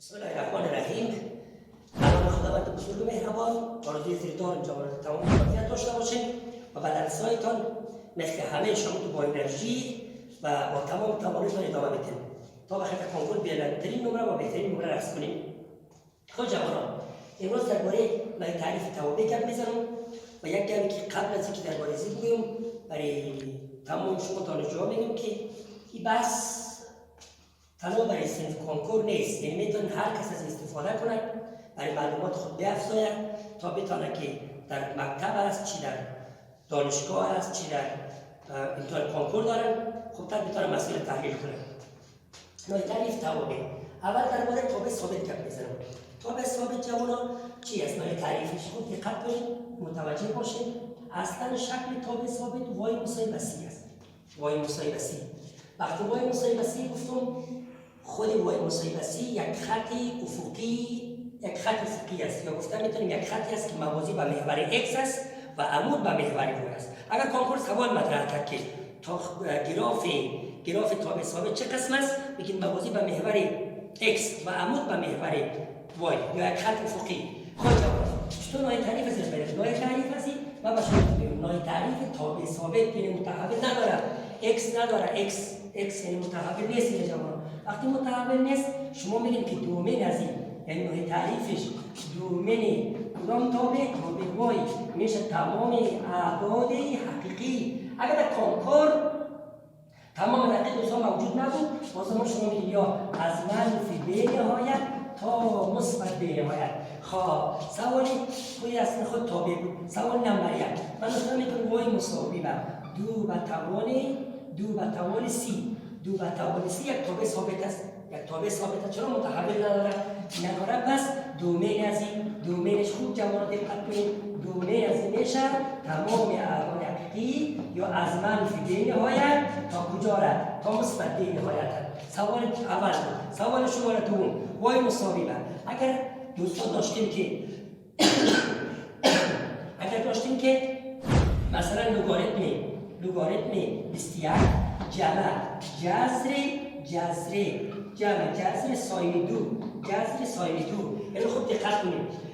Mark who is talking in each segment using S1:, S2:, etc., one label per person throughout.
S1: بسم الله الرحمن الرحیم. سلام خداوند بزرگ مهربان، آرزوی زیردار جوانات تمام عافیت داشته باشین و بدن سایتان مثل همه شما تو با انرژی و با تمام تواناییتان ادامه بدین تا به خاطر کنکور بلندترین نمره و بهترین نمره رسید کنیم. خب جوانان، امروز درباره تعریف توابع گپ میزنم و یک گپی که قبل از اینکه درباره زیر بگویم برای تمام شما دانشجوها میگم که این بحث تنها برای صنف کنکور نیست، یعنی میتونن هر کس از استفاده کنند برای معلومات خود بیافزاید تا بتونه که در مکتب است، چی در دانشگاه است، چی در امتحان کنکور دارن، خوبتر بتونه مسئله تحلیل کنند. نوع تعریف توابع. اول درباره تابع ثابت گپ میزنم. تابع ثابت جوانا چی است؟ نوع تعریفش خوب دقت کنید، متوجه باشید. اصلا شکل تابع ثابت وای مساوی سی است. وای مساوی سی. وقتی وای مساوی سی گفتم خود وای مساوی سی یک خط افقی است، یا گفتم میتونیم یک خطی است که موازی به محور x است و عمود به محور y است. اگر کنکور سوال مطرح کرد که تا گراف تابع ثابت چه قسم است، بگید موازی به محور x و عمود به محور y یا یک خط افقی. خود جواب چطور نوع تعریف ازش بریم؟ نوع تعریف ازی ما باشه میگیم نوع تعریف تابع ثابت یعنی متحول نداره، x نداره، x یعنی متحول نیست. اینجا جواب وقتی متحول نیست شما میگید که دومین از این یعنی نوع تعریفش دومین کدام تابع وای میشه تمام اعداد حقیقی. اگر در کنکور تمام اعداد دوستا موجود نبود بازم شما میگید یا از منفی به نهایت تا مثبت به نهایت. خب سوالی خودی از خود تابع بود. سوال نمبر 1 من مثلا میگم وای مساوی به دو به توان سی. دو به توان سی یک تابع ثابت است. یک تابع ثابت چرا متحول نداره؟ پس دومین از این دومینش خوب جوانات دقت کنید. دومین از این میشه تمام اعداد حقیقی یا از منفی به نهایت تا کجا را؟ تا مثبت به نهایت. سوال اول. سوال شماره دوم وای مساوی به اگر دوستان داشتیم که مثلا لوگاریتم 21 جذر ساین دو یعنی خوب دقت کنید.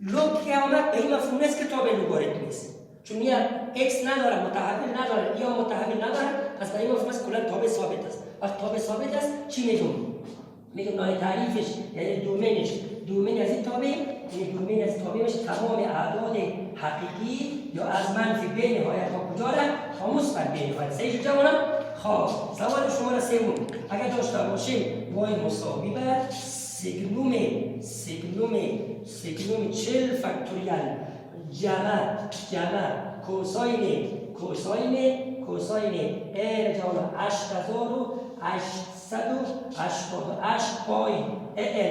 S1: لوگ که آمد به این مفهوم است که تابع لوگاریتم نیست، چون یا x نداره، متحول نداره یا متحول نداره، پس برای این مفهوم است کلا تابع ثابت است. وقتی تابع ثابت است چی میگم نوع تعریفش یعنی دومین از این تابع یعنی دومین از تابع میشه تمام اعداد حقیقی یا از منفی به نهایت تا کجا را؟ تا مثبت به نهایت. صحیح جوانان؟ خب سوال شماره سوم اگر داشته باشیم وای مساوی به سیگنوم 40 فاکتوریال جمع کوساین جوانان 8888 پای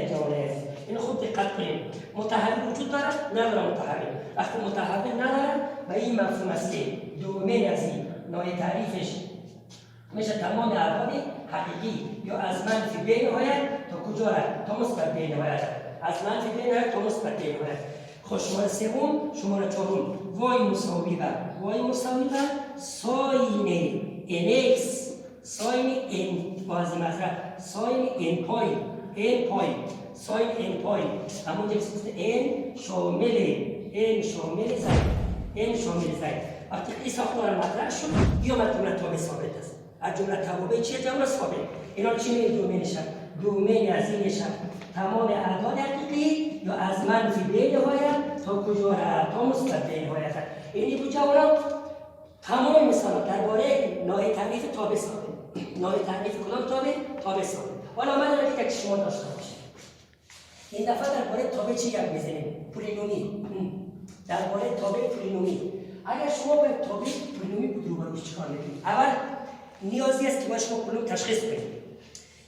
S1: جوانان است. اینو خوب دقت کنید. متحول وجود داره؟ نداره متحول. وقتی متحول نداره و این مفهوم است که دومین از این نوع تعریفش میشه تمام اعداد حقیقی یا از منفی به نهایت تا کجا را؟ تا مثبت به نهایت. از منفی به نهایت تا مثبت به نهایت. خب شماره سوم شماره چهارم وای مساوی به ساین nx ساین n بازی مطرح ساین n پای ساین n پای همون جنس n شامل زید. وقتی این ساختار مطرح شد یا جمله تابع ثابت است. از جمله توابع چیه؟ جمله ثابت. اینا چی میگه؟ دومینش دومین از اینش تمام اعداد حقیقی یا از منفی به نهایت تا کجا را؟ تا مثبت به نهایت. یعنی بود جوانان تمام مثالات درباره نوع تعریف تابع ثابت. نوع تعریف کدام تابع ثابت. حالا من دارم که شما داشته باشید. این دفعه درباره تابع چی گپ میزنیم؟ پولینومی. درباره تابع پولینومی. اگر شما به تابع پولینومی بود روبروش چیکار میکنید؟ اول نیازی است که ما شما پولینوم تشخیص بدید.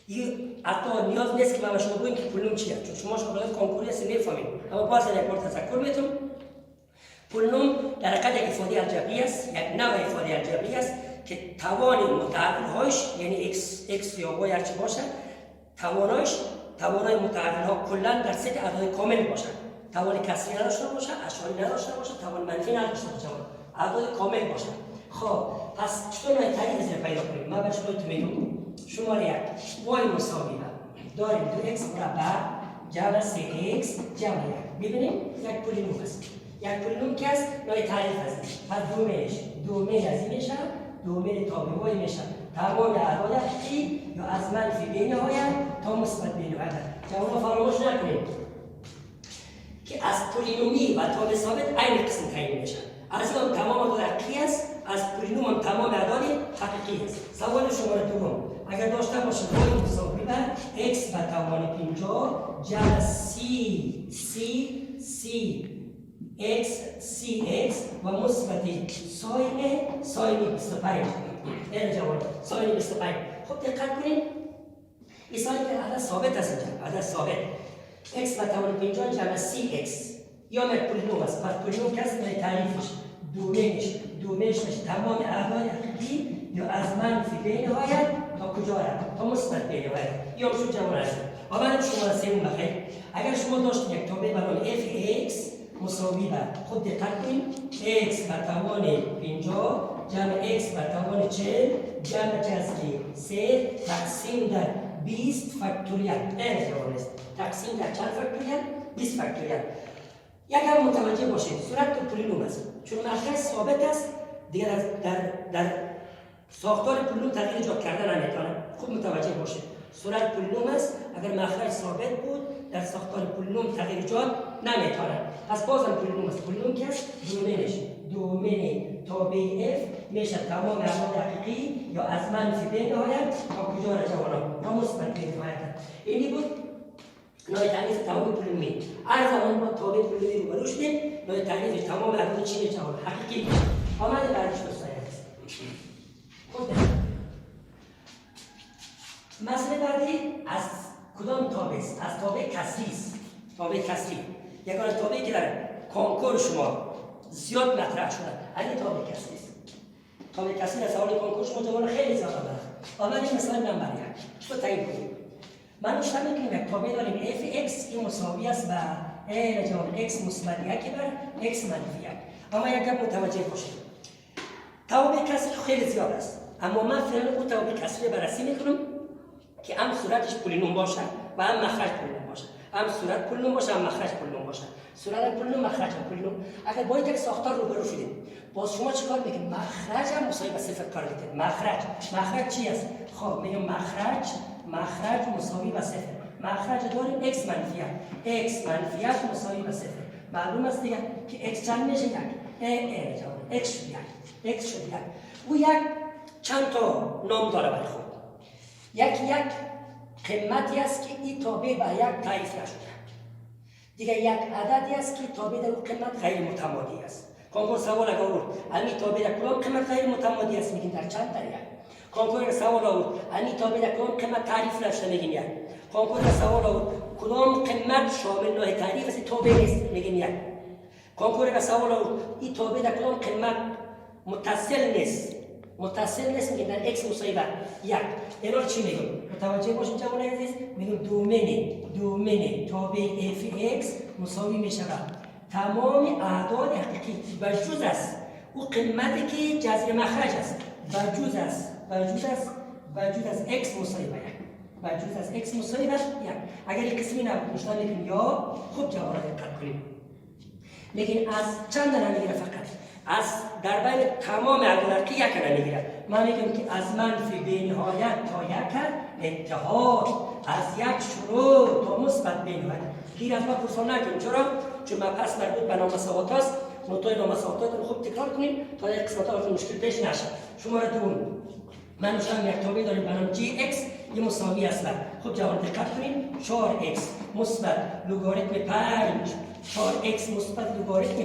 S1: این حتی نیاز نیست که ما شما بگیم که پولینوم چیه، چون شما شغلات کنکوری است نمیفهمید. اما باز یک بار تذکر میتونم پولینوم در حقیقت یک افاده الجبری است، یک نوع افاده الجبری است که توان متحول‌هاش یعنی x یا y هر چی باشه توانای متحول‌ها کلا در ست اعداد کامل باشند. توان کسری نداشته باشه، اشاری نداشته باشه، توان منفی نداشته باشه، اعداد کامل باشه. خب پس چطور نوع تعریف پیدا کنیم؟ من به شما میگم شماره 1 وای مساوی به داریم 2x مربع جمع 3x جمع 1. ببینیم یک پولینوم هست. یک پولینوم که است نوع تعریف هست. پس دومین از این میشه، دومین تابع میشه. تمام اعداد حقیقی یا از منفی به نهایت تا مثبت به نهایت. جواب فراموش نکنید که از پولینومی و تابع ثابت عین قسم تعیین میشه. از این تمام اعداد حقیقی است، از پولینوم هم تمام اعداد حقیقی است. سوال شماره دوم اگر داشته باشید وای مساوی بر x به توان 50 جمع x و مثبت ساین 25. این جواب ساین 25. خب دقت کنید این ساین عدد ثابت است اینجا، عدد ثابت x به توان 50 جمع cx یا یک پولینوم است. پس پولینوم کس به تعریفش دومینش میشه تمام اعداد حقیقی یا از منفی به نهایت تا کجا رفت؟ تا مثبت به نهایت. یا شو جواب است. آمدم شما سوم بخیر. اگر شما داشتید یک تابع به نام fx مساوی به خود دقت کنید x به توان 50 جمع x به توان 40 جمع جذری 3 تقسیم در 20 فاکتوریال. این جواب است. تقسیم در چند فاکتوریال؟ 20 فاکتوریال. یکم متوجه باشید صورت پولینوم است چون مخرج ثابت است دیگر در ساختار پولینوم تغییر ایجاد کردن نمیتونه. خوب متوجه باشید صورت پولینوم است اگر مخرج ثابت بود در ساختار پولینوم تغییر ایجاد نمیتونه. پس بازم پولینوم است. پولینوم که است دومین تابع f میشه تمام اعداد حقیقی یا از منفی به نهایت تا کجا را جوانم تا مثبت به نهایت. اینی بود نوع تعریف تمام پولینومی. هر زمان ما تابع پولینومی رو برو شدیم نوع تعریف تمام اعداد چی میشه حقیقی میشه. آمده بعدش دوستان خود مسئله بعدی از کدام تابع است؟ از تابع کسری است. تابع کسری یگانه تابعی که در کنکور شما زیاد مطرح شده همین تابع کسری است. تابع کسری در سوال کنکور شما جواب خیلی زیاد داره. آمدیم مثلا نمبر 1 چطور تعیین کنیم؟ من داشتم میکنیم یک تابع داریم fx این مساوی است به این جواب x مثبت 1 بر x منفی 1. اما یک گپ متوجه باشید تابع کسری خیلی زیاد است اما من فعلا اون تابع کسری بررسی میکنم که هم صورتش پولینوم باشه و هم مخرج پولینوم باشه. هم صورت پولینوم باشه هم مخرج پولینوم باشه. صورت پولینوم مخرج پولینوم. اگر با یک ساختار روبرو شدید باز شما چیکار میکنید؟ مخرج هم مساوی به صفر کار میکنید. مخرج چی است؟ خب میگم مخرج مساوی به صفر. مخرج داریم x منفی 1 x منفی 1 مساوی به صفر. معلوم است دیگه که x چند میشه؟ 1 x شد 1 او یک چند تا نام داره برای خود. یک قیمتی است که این تابع به یک تعریف نشده. دیگه یک عددی است که تابع در اون قیمت غیر متمادی است. کنکور سوال اگر آورد امی تابع در کدام قیمت غیر متمادی است میگیم در چند طریق. کنکور سوال آورد امی تابع در کدام قیمت تعریف نشده میگیم یک. کنکور سوال آورد کدام قیمت شامل نوع تعریف است تابع نیست میگیم یک. کنکور سوال آورد این تابع در کدام قیمت متصل نیست میگیم در x مساوی به 1. اینا چی میگیم؟ متوجه باشین جوان عزیز میگیم دومین تابع fx مساوی میشه به تمام اعداد حقیقی و جز است او قیمتی که جذر مخرج است و جز از x مساوی به 1 اگر یک قسمی نبود مشتاق میکنیم یا خوب جواب را دقت کنیم لیکن از چند نمیگیره فقط از در بین تمام اعداد که یک نمیگیره. من میگم که از منفی به نهایت تا یک انتها از یک شروع تا مثبت به نهایت. گیر از ما پرسان نکنیم چرا؟ چون من پس مربوط به نامساوات است. نقطه نامساوات رو خوب تکرار کنیم تا یک قسمت ها مشکل پیش نشه. شماره دوم من نشان یک تابع داریم به نام gx یه مساوی است. خوب جواب دقت کنیم 4x مثبت لگاریتم 5 4x مثبت لگاریتم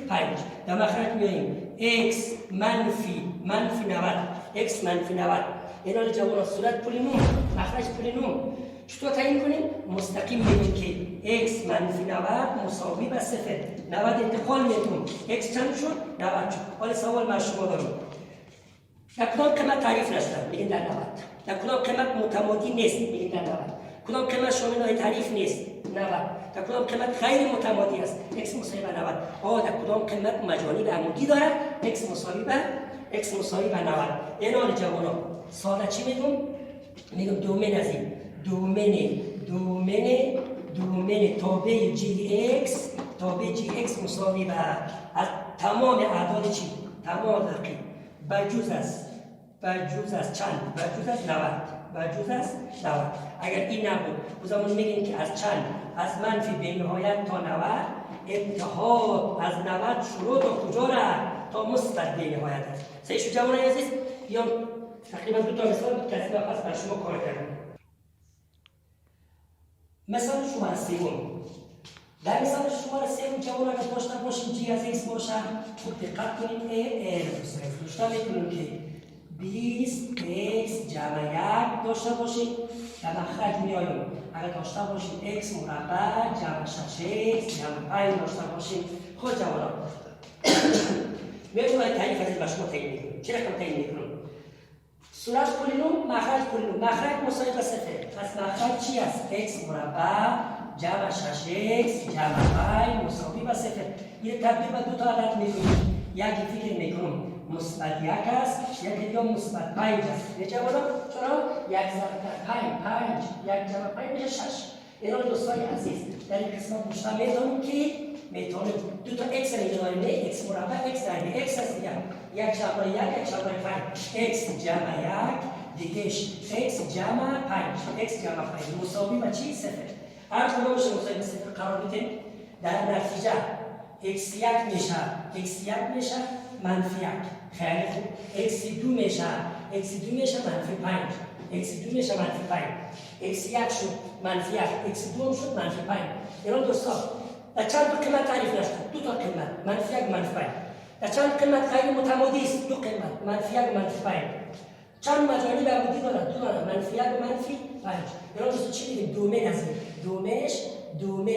S1: 5 در مخرج میاییم x منفی 90 اینا رو جواب صورت پولینوم مخرج پولینوم چطور تعیین کنیم؟ مستقیم میگیم که x منفی 90 مساوی به 0 90 انتقال میتون x چند شد؟ 90 شد. حالا سوال من شما دارم در کدام قیمت تعریف نشده؟ میگیم در 90. در کدام قیمت متمادی نیست؟ میگیم در 90. کدام قیمت شامل نوع تعریف نیست؟ 90. در کدام قیمت غیر متمادی است؟ x مساوی به 90. در کدام قیمت مجانی به عمودی دارد؟ x مساوی به 90. اینا جوابا سوال چی میگم؟ میگم دومین از این دومین تابع جی اکس مساوی به از تمام اعداد چی؟ تمام دقیق بجوز از چند؟ بجوز از 90. اگر این نبود بزمون میگیم که از چند؟ از منفی به نهایت تا 90 انتها از 90 شروع تا کجا را؟ تا مثبت به نهایت است. صحیح شد جوانای عزیز؟ یا تقریبا 2 تا مثال بود که از پس بر شما کار کردم. مثال شماره سوم. در مثال شماره سوم جوان اگر داشته باشیم جی از ایکس باشه خوب دقت کنید داشته میکنیم که 20 x جمع 1 داشته باشیم در مخرج میاییم. اگر داشته باشیم x مربع جمع 6x جمع 5 داشته باشیم. خود جوانا میاییم باید تعریف از این شما تعیین میکنیم. چه رقم تعیین میکنیم؟ صورت پولینوم مخرج مساوی به صفر. پس مخرج چی است؟ x مربع جمع 6x جمع 5 مساوی به صفر. این تبدیل به 2 تا عدد میکنیم. یکی فکر میکنم مثبت 1 است، یکی دیگه مثبت 5 است. میشه جوانا؟ چرا؟ 1 ضرب 5 1 جمع 5 میشه 6. اینا دوستای عزیز در این قسمت مشتم میدونیم که میتونیم 2 تا x را داریم. نه x مربع x داریم. x است دیگه 1 جمع 1 جمع 5 x جمع 1 دیگه x جمع 5 x جمع 5 مساوی به چی؟ صفر. هر کدومش مساوی به صفر قرار بدیم. در نتیجه x1 میشه منفی 1. خیلی خوب. x2 میشه منفی 5. x2 میشه منفی 5. x1 شد منفی 1. x2 هم شد منفی 5. اینا دوستا در چند تا قیمت تعریف نشد؟ 2 تا قیمت منفی 1 منفی 5. در چند قیمت غیر متمادی است؟ 2 قیمت منفی 1 منفی 5. چند مجانی به عمودی دارد؟ 2 دارد منفی 1 منفی 5. اینا دوستا چی میگیم؟ دومین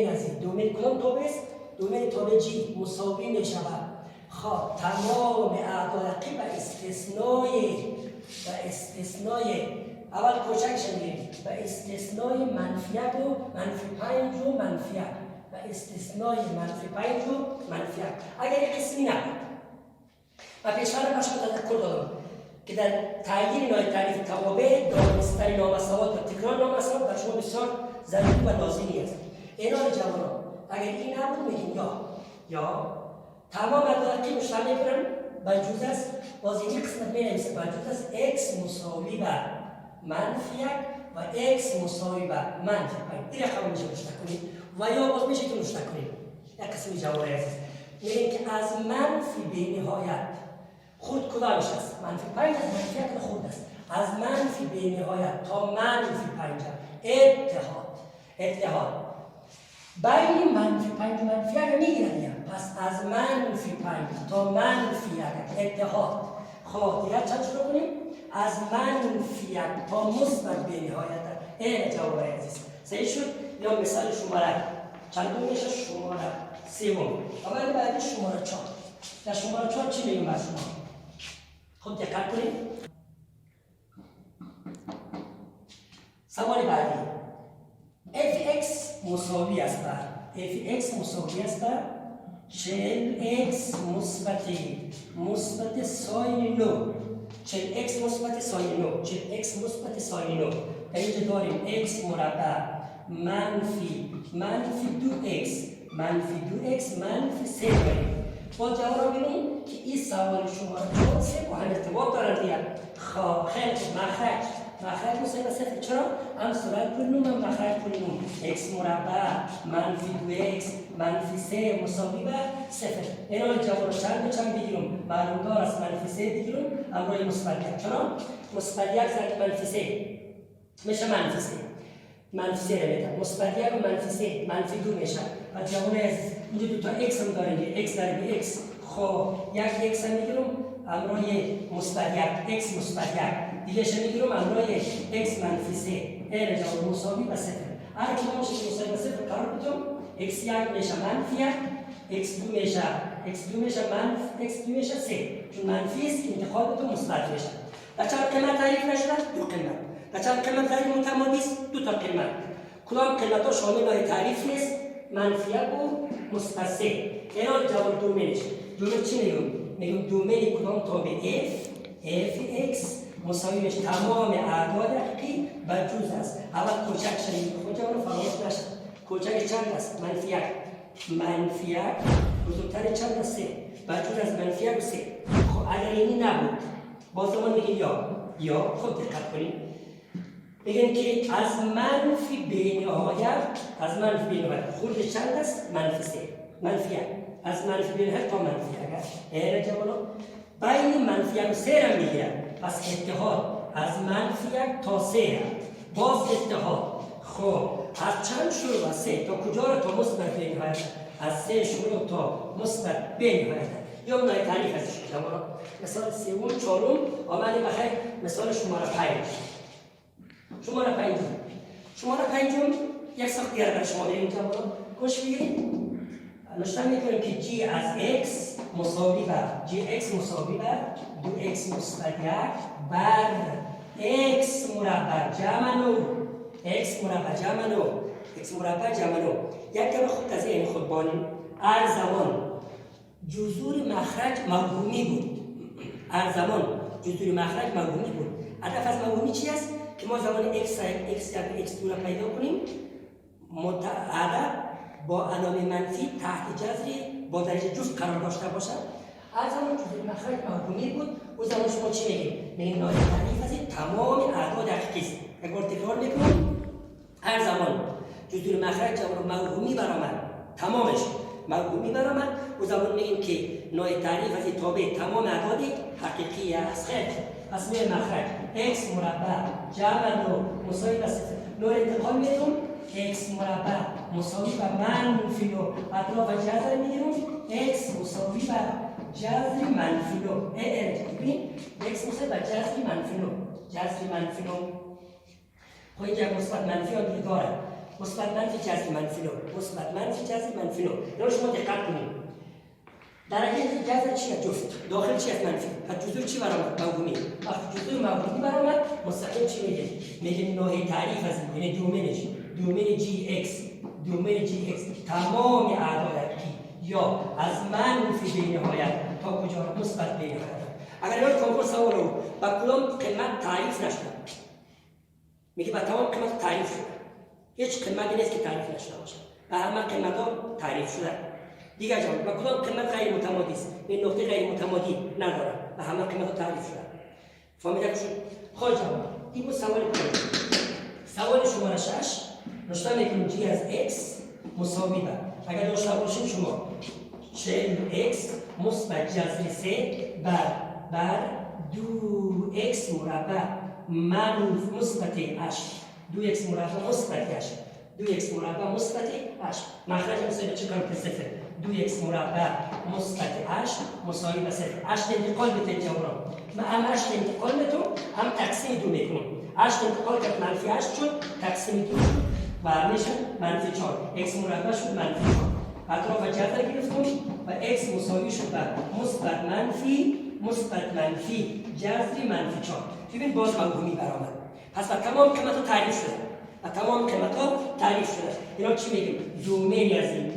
S1: از این دومین کدام تابع است؟ دومین تابع جی مساوی می شود خب تمام اعداد قی به استثنای اول کوچکش میگیم به استثنای منفی 1 و منفی 5 و منفی 1 به استثنای منفی 5 و منفی 1. اگر یک قسمی نبود و پیشتر باش تذکر دادم که در تعیین نوع تعریف توابع دانستن نامساوات و تکرار نامساوات در شما بسیار ضروری و لازمی است. اینا جوانان اگر این نبود میگیم یا تمام اعداد که مشتمل میکنن بجوز است. باز این قسمت مینویسه بجوز است x مساوی به منفی 1 و x مساوی به منفی 5. این رقم میشه مشتق کنید و یا باز میشه که مشتق کنید. یک قسمی جوابی است. میگیم که از منفی به نهایت خود کدامش است؟ منفی 5 از منفی 1 خود است. از منفی به نهایت تا منفی 5 اتحاد بین منفی 5 و منفی 1 میگیرن. پس از منفی 5 تا منفی 1 اتحاد. خب دیگر چند شروع کنیم؟ از منفی 1 تا مثبت به نهایت. این جواب عزیز صحیح شد. یا مثال شماره چندم میشه؟ شماره سوم. اول بعدی شماره 4. در شماره 4 چی میگیم بر شما؟ خب دقت کنید. سوال بعدی fx مساوی است بر 40x مثبت ساین 9. 40x مثبت ساین 9. در اینجا داریم x مربع منفی 2x منفی 3 داریم. با جواب ببینیم که این سوال شما چون 3 با هم ارتباط دارن دیگر. خیلی مخرج مساوی به صفر. چرا؟ هم صورت پولینوم هم مخرج پولینوم. x مربع منفی 2x منفی 3 مساوی به صفر. اینا رو جواب چند بگیرم؟ معلوم دار است منفی 3 بگیرم همراه مثبت 1. چرا؟ مثبت 1 ضرب منفی 3 میشه منفی 3. منفی 3 رو میدم. مثبت 1 و منفی 3 منفی 2 میشه. و جواب عزیز اینجا 2 تا x هم داریم. x ضرب x. خب یک x هم میگیرم همراه مثبت 1 x مثبت 1 دیگه شه میگیرم همراه x منفی 3. این جواب مساوی به صفر. هر کدوم میشه مساوی به صفر قرار بدم. x1 میشه منفی 1 x2 میشه 3. چون منفی است انتخاب بدم مثبت میشه. در چند قیمت تعریف نشده؟ 2 قیمت. در چند قیمت غیر متمادی است؟ 2 تا قیمت. کدام قیمت ها شامل نوع تعریف نیست؟ منفی 1 و مثبت 3. اینا جواب دومینش. دومین چی میگم؟ میگم دومین کدام تابع f x مساوی بشه تمام اعداد حقیقی و جز است. اول کوچک شدید خودمون رو فراموش نشد. کوچک چند است؟ منفی یک. منفی یک بزرگتر چند است؟ 3 و جز از منفی یک و 3. خب اگر اینی نبود بازمان میگیم یا خود دقت کنید بگیم که از منفی به نهایت خورد چند است؟ منفی 3 منفی 1 از منفی به نهایت تا منفی 1 اگر جوانو بین منفی 1 و 3 را میگیرن. پس اتحاد از منفی 1 تا 3 باز اتحاد. خب از چند شروع از 3 تا کجا را تا مثبت به نهایت؟ از 3 شروع تا مثبت به نهایت. یا اون تعریف ازش جوانو مثال سوم چهارم آمدیم بخیر مثال شماره 5 شماره 5 یک ساخت دیگر برای شما بریم جوانو گوش بگیرید. نشان میکنیم که g از x مساوی بر gx مساوی بر 2x مثبت 1 بر x مربع جمع 9 x مربع جمع 9 یک کم خود از این خود بانیم. هر زمان جذور مخرج موهومی بود. هدف از موهومی چی است؟ که ما زمان x دو را پیدا کنیم عدد با علامه منفی تحت جذر با درجه جفت قرار داشته باشد. هر زمان جذور مخرج موهومی بود او زمان شما چی میگیم؟ نایب تعریف از تمام اعداد حقیقی است. اگر تکرار میکنم هر زمان جذور مخرج موهومی برآمد تمامش موهومی برآمد او زمان میگیم که نایب تعریف از تابع تمام اعداد حقیقی است. خیلی پس میگیم مخرج x مربع جمع 9 مساوی به 0 9 انتقال میدم x مربع مساوی به منفی 9 اطراف جذر میگیرم x مساوی به جذر منفی 9 ببین x مساوی به جذر منفی 9 خب اینجا مثبت منفی آن دیگه داره مثبت منفی جذر منفی 9 اینو شما دقت کنید. درجه جذر چیه؟ جفت داخل چی است؟ منفی. پس جذور چی برآمد؟ موهومی. وقتی جذور موهومی برآمد مستقیم چی میگه نوع تعریف از این یعنی دومین gx تمام اعداد حقیقی یا از منفی به نهایت تا کجا؟ مثبت به نهایت. اگر این کنکور سوال رو با کدام قیمت تعریف نشده میگه با تمام قیمت تعریف شده. هیچ قیمتی نیست که تعریف نشده باشه. و همه قیمت ها تعریف شده. دیگر جواب با کدام قیمت غیر متمادی است؟ این نقطه غیر متمادی نداره و همه قیمت ها تعریف شده. فهمیده شد؟ خب جواب این بود سوال شماره 6 نشان میکنیم g از x مساوی به اگر داشته باشیم شما 40x مثبت جذر 3 بر 2x مربع منفی مثبت 8 2x مربع مثبت 8 مخرج مساوی چه کنم؟ 0 2x مربع مثبت 8 مساوی به 0 8 انتقال بده جواب من هم 8 انتقال میتونم هم تقسیم 2 میکنم 8 انتقال کرد منفی 8 شد تقسیم 2 شد و میشه منفی 4 x مربع شد منفی 4 اطراف جذر گرفتم و x مساوی شد به مثبت منفی جذر منفی 4 ببین باز موهومی برآمد. پس با تمام قیمت ها تعریف شده اینا چی میگیم؟ دومین از این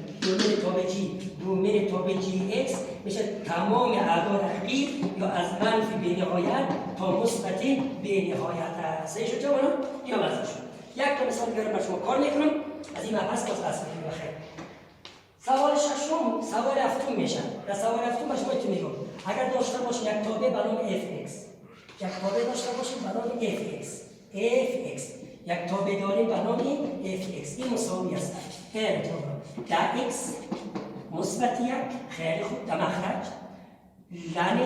S1: دومین تابع gx میشه تمام اعداد حقیقی یا از منفی به نهایت تا مثبت به نهایت است. شد جوانان؟ یا مثلا شد یک تا مثال دیگر بر شما کار میکنم از این مبحث باز بحث میکنیم. بخیر سوال ششم سوال هفتم میشه. در سوال هفتم به شما چی میگم؟ اگر داشته باشیم یک تابع به نام fx یک تابع داریم به نام fx این مساوی است در x مثبت 1 خیلی خوب در مخرج لن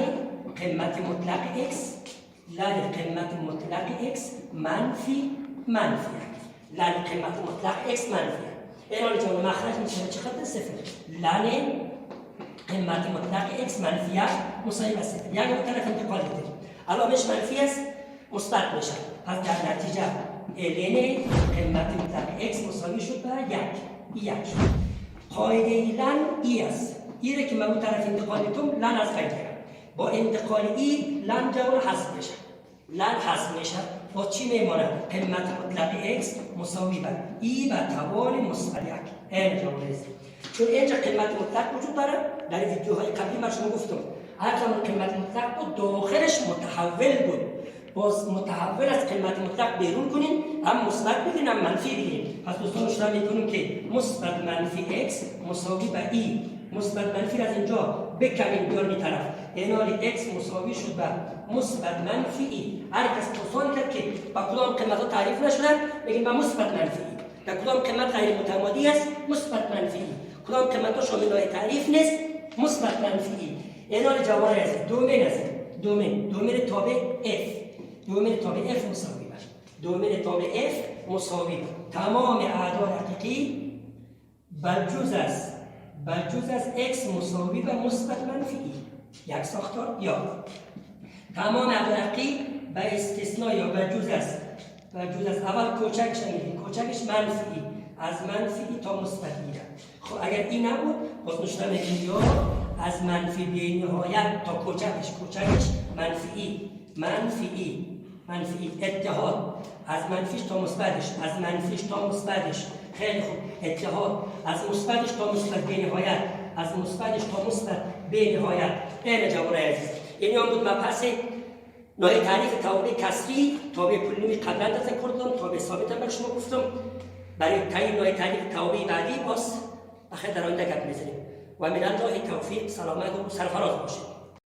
S1: قیمت مطلق x منفی لن قیمت مطلق x منفی ایران جان مخرج میشه چقدر؟ 0 لن قیمت مطلق x منفی 1 مساوی به 0 یک طرف انتقال میده علامش منفی است مثبت میشه. پس در نتیجه ln قیمت مطلق x مساوی شد به 1 قاعده لن ای است. ای را که من اون طرف انتقال میتونم لن از بین گیرم با انتقال ای لن جواب حذف میشه با چی میمونه؟ قیمت مطلق x مساوی به ای به توان مثبت 1 این جواب است. چون اینجا قیمت مطلق وجود داره در ویدیوهای قبلی من شما گفتم هر زمان قیمت مطلق بود داخلش متحول بود باز متحول از قیمت مطلق بیرون کنیم، هم مثبت بگیریم هم منفی بگیریم. پس دوستان شما میکنیم که مثبت منفی x مساوی به ای. مثبت منفی از اینجا بکنیم بیاریم این طرف، این حال x مساوی شد به مثبت منفی ای. هر کس توصیل کرد که با کدام قیمت ها تعریف نشدن بگیم به مثبت منفی ای. در کدام قیمت غیر متمادی است مثبت منفی ای، کدام قیمت ها شامل های تعریف نیست مثبت منفی ای. این حال جواب است دومین است، دومین تابع f، دومین تابع f مساوی باشه، دومین تابع f مساوی تمام اعداد حقیقی بجز از x مساوی به مثبت منفی ای. یک ساختار یا تمام اعداد حقیقی به استثناء یا بجز از اول کوچکش میگیم، کوچکش منفی از منفی تا مثبت ای. خب اگر این نبود باز نشون میگیم یا از منفی به نهایت تا کوچکش منفی ای اتحاد از منفیش تا مثبتش، خیلی خوب اتحاد از مثبتش تا مثبت به نهایت، از مثبتش تا مثبت به نهایت. این جواب عزیز یعنی اون بود مبحث نوع تعریف تابع کسری، تابع کلی قبلا ذکر کردم، تابع ثابت هم شما گفتم. برای تعیین نوع تعریف تابع بعدی باز بخیر در آینده گپ میزنیم. و من الله توفیق، سلامت و سرفراز باشید.